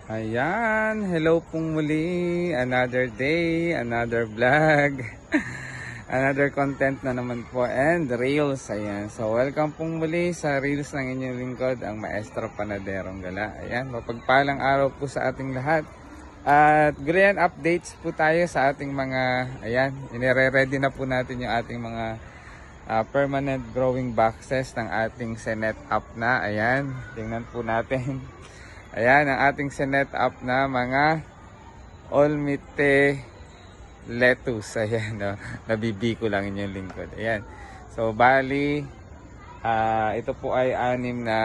Ayan, hello pong muli. Another day, another vlog. Another content na naman po and Reels. Ayan, so welcome pong muli sa Reels ng inyong lingkod, ang Maestro Panaderong Gala. Ayan, mapagpalang araw po sa ating lahat. At ganyan, updates po tayo sa ating mga, ayan, inire-ready na po natin yung ating mga permanent growing boxes ng ating senet up na. Ayan, tingnan po natin. Ayan, ang ating senet up na mga Olmite lettuce. Ayan, no? Nabibi ko lang inyong lingkod. Ayan. So, bali, ito po ay 6 na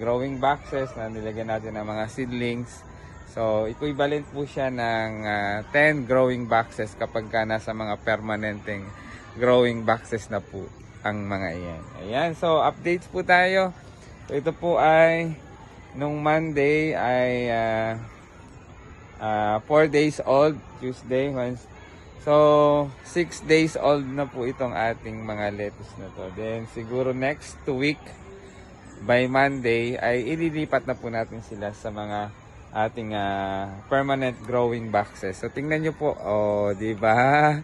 growing boxes na nilagyan natin ng mga seedlings. So, equivalent po siya ng 10 growing boxes kapag ka nasa mga permanenteng growing boxes na po ang mga iyan. Ayan, so updates po tayo. So, ito po ay nung Monday ay 4 days old, Tuesday, Wednesday. So, 6 days old na po itong ating mga lettuce na to. Then, siguro next week, by Monday, ay ililipat na po natin sila sa mga ating permanent growing boxes. So, tingnan nyo po. Oh, di ba?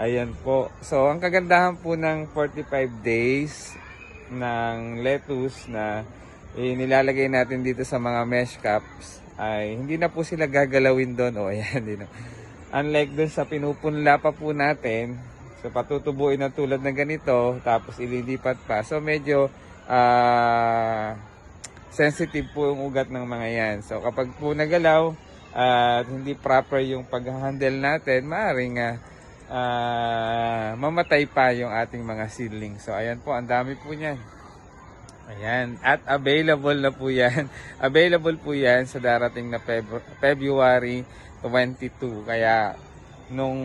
Ayan po. So, ang kagandahan po ng 45 days ng lettuce na nilalagay natin dito sa mga mesh cups ay hindi na po sila gagalawin doon. O, ayan din. Unlike doon sa pinupunla pa po natin, so patutubuin na tulad ng ganito, tapos ililipat pa. So medyo sensitive po yung ugat ng mga yan. So kapag po nagalaw at hindi proper yung pag-handle natin, maaaring mamatay pa yung ating mga seedlings. So ayan po, ang dami po niyan. Ayan, at available na po yan. Available po yan sa darating na February 22. Kaya, nung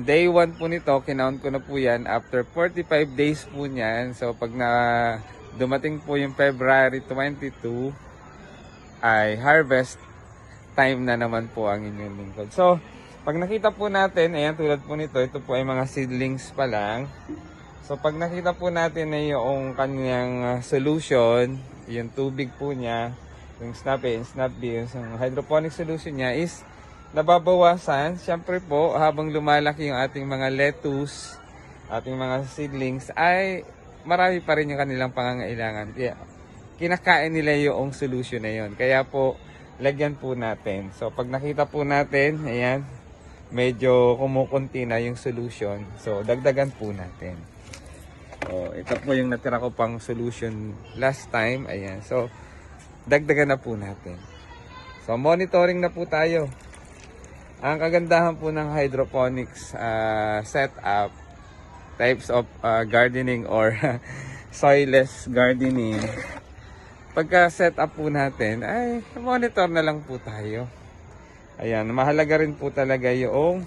day 1 po nito, kinount ko na po yan. After 45 days po niyan. So, pag dumating po yung February 22, ay harvest time na naman po ang inyong lingkod. So, pag nakita po natin, ayan, tulad po nito, ito po ay mga seedlings pa lang. So, pag nakita po natin na yung kanyang solution, yung tubig po niya, yung Snap A and Snap B, yung hydroponic solution niya is nababawasan. Siyempre po, habang lumalaki yung ating mga lettuce, ating mga seedlings, ay marami pa rin yung kanilang pangangailangan. Kaya, kinakain nila yung solution na yun. Kaya po, lagyan po natin. So, pag nakita po natin, ayan, medyo kumukunti na yung solution. So, dagdagan po natin. So, ito po yung natira ko pang solution last time. Ayan. So, dagdagan na po natin. So, monitoring na po tayo. Ang kagandahan po ng hydroponics setup, types of gardening or soilless gardening. Pagka setup po natin, ay monitor na lang po tayo. Ayan. Mahalaga rin po talaga yung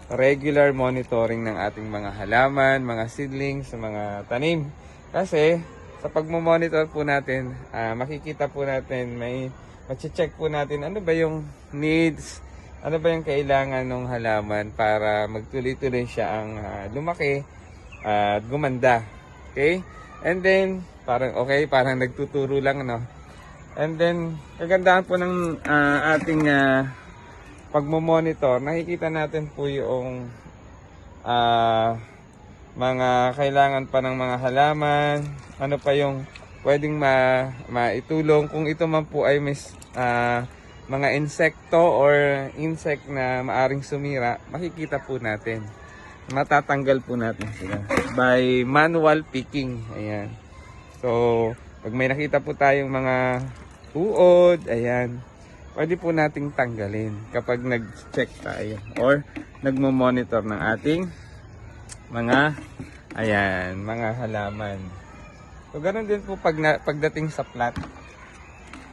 regular monitoring ng ating mga halaman, mga seedlings, mga tanim. Kasi sa pagmo-monitor po natin, makikita po natin, ma-check po natin ano ba yung needs, ano ba yung kailangan ng halaman para magtuloy-tuloy siya ang lumaki at gumanda. Okay? And then, parang nagtuturo lang, no? And then, kagandahan po ng ating pagmo-monitor, nakikita natin po yung mga kailangan pa ng mga halaman, ano pa yung pwedeng maitulong. Kung ito man po ay mga insekto or insect na maaring sumira, makikita po natin. Matatanggal po natin sila by manual picking. Ayan. So, pag may nakita po tayong mga uod, ayan, pwede po nating tanggalin kapag nag-check tayo or nagmo-monitor ng ating mga halaman. So, ganun din po pagdating sa plant.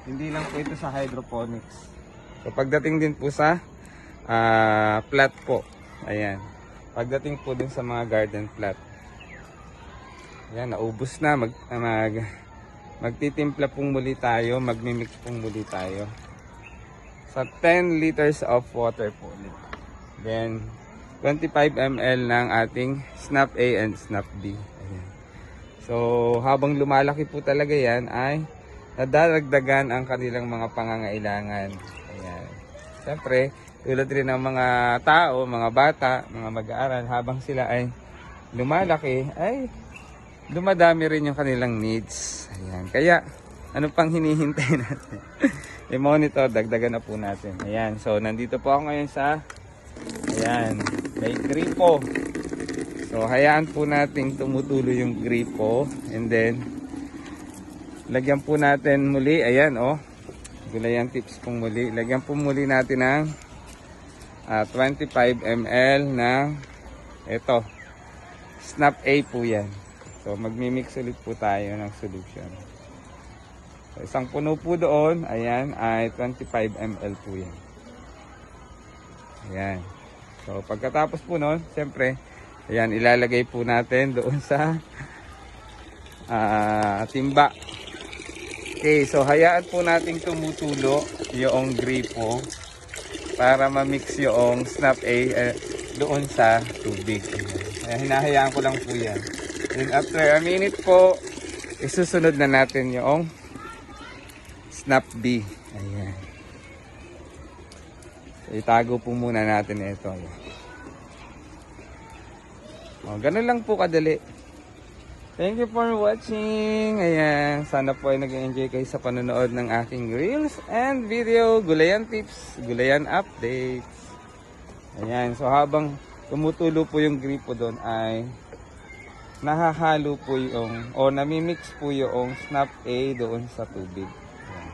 Hindi lang po ito sa hydroponics. So, pagdating din po sa plant po. Ayan. Pagdating po din sa mga garden plant. Ayan, naubos na. Magtitimpla pong muli tayo. Magmimix pong muli tayo. Sa 10 liters of water po ulit. Then, 25 ml ng ating Snap A and Snap B. Ayan. So, habang lumalaki po talaga yan, ay nadadagdagan ang kanilang mga pangangailangan. Ayan. Siyempre, tulad rin ng mga tao, mga bata, mga mag-aaral, habang sila ay lumalaki, ay dumadami rin yung kanilang needs. Ayan. Kaya, ano pang hinihintay natin? I-monitor, dagdagan na po natin. Ayan. So, nandito po ako ngayon sa, ayan, may gripo. So, hayaan po natin tumutulo yung gripo. And then, lagyan po natin muli. Ayan, oh. Gulayan tips pong muli. Lagyan po muli natin ng 25 ml na ito. Snap A po yan. So, magmimix ulit po tayo ng solution. So, isang puno po doon. Ayan, ay 25 ml po yan. Ayan. So, pagkatapos po nun, siyempre, ayan, ilalagay po natin doon sa timba. Okay, so hayaan po natin tumutulo yung gripo para ma-mix yung Snap A doon sa tubig. Ayan, hinahayaan ko lang po yan. Then after a minute po, isusunod na natin yung Snap B. Ayan. So, itago po muna natin ito. Ayan. O, ganun lang po kadali. Thank you for watching. Ayan, sana po ay nag-enjoy kayo sa panonood ng aking reels and video, gulayan tips, gulayan updates. Ayan, so habang tumutulo po yung gripo doon ay nahahalo po yung, o namimix po yung Snap A doon sa tubig. Ayan.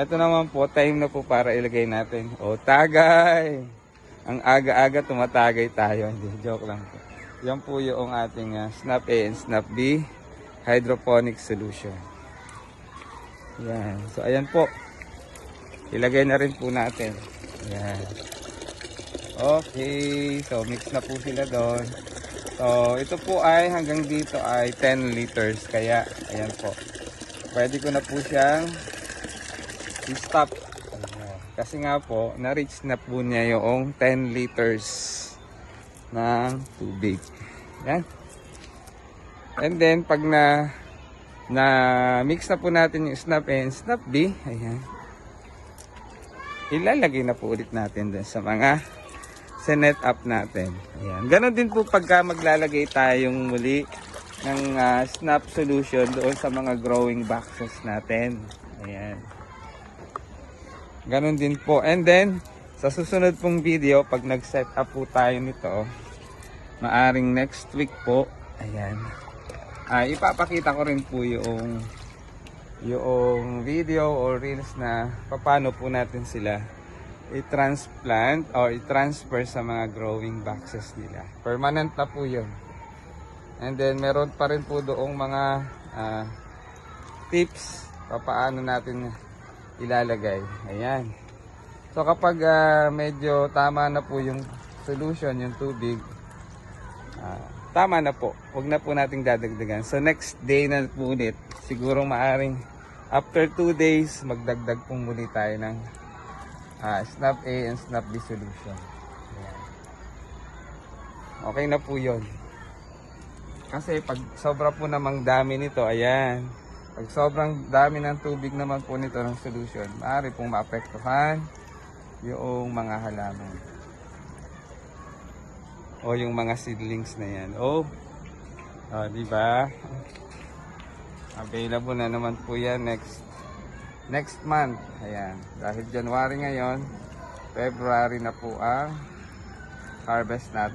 Ito naman po, time na po para ilagay natin. O, tagay! Ang aga-aga tumatagay tayo. Hindi, joke lang po. Yan po yung ating Snap A and Snap B hydroponic solution. Yan. So, ayan po. Ilagay na rin po natin. Ayan. Okay. So, mix na po sila doon. So, ito po ay hanggang dito ay 10 liters. Kaya, ayan po. Pwede ko na po siyang i-stop. Kasi nga po, na-reach na po niya yung 10 liters ng tubig. Yan. And then, pag na mix na po natin yung Snap A and Snap B, ayan, ilalagay na po ulit natin dun sa mga sinet up natin. Ayan. Ganon din po pagka maglalagay tayong muli ng Snap solution doon sa mga growing boxes natin. Ayan. Ganon din po. And then, sa susunod pong video, pag nag-set up po tayo nito, maaring next week po, ayan, ipapakita ko rin po yung video or reels na paano po natin sila i-transplant or i-transfer sa mga growing boxes nila. Permanent na po yun. And then, meron pa rin po doong mga tips paano natin ilalagay. Ayan. So kapag medyo tama na po yung solution, yung tubig, tama na po. Huwag na po nating dadagdagan. So next day na po ulit, siguro maaring after 2 days, magdagdag po muli tayo ng Snap A and Snap B solution. Ayan. Okay na po yun. Kasi pag sobra po namang dami nito, ayan, pag sobrang dami ng tubig naman po nito ng solution, maaari pong maapektuhan yung mga halaman o yung mga seedlings na yan. Di ba? Available na naman po yan next month. Ayan, dahil January ngayon, February na po ang harvest natin.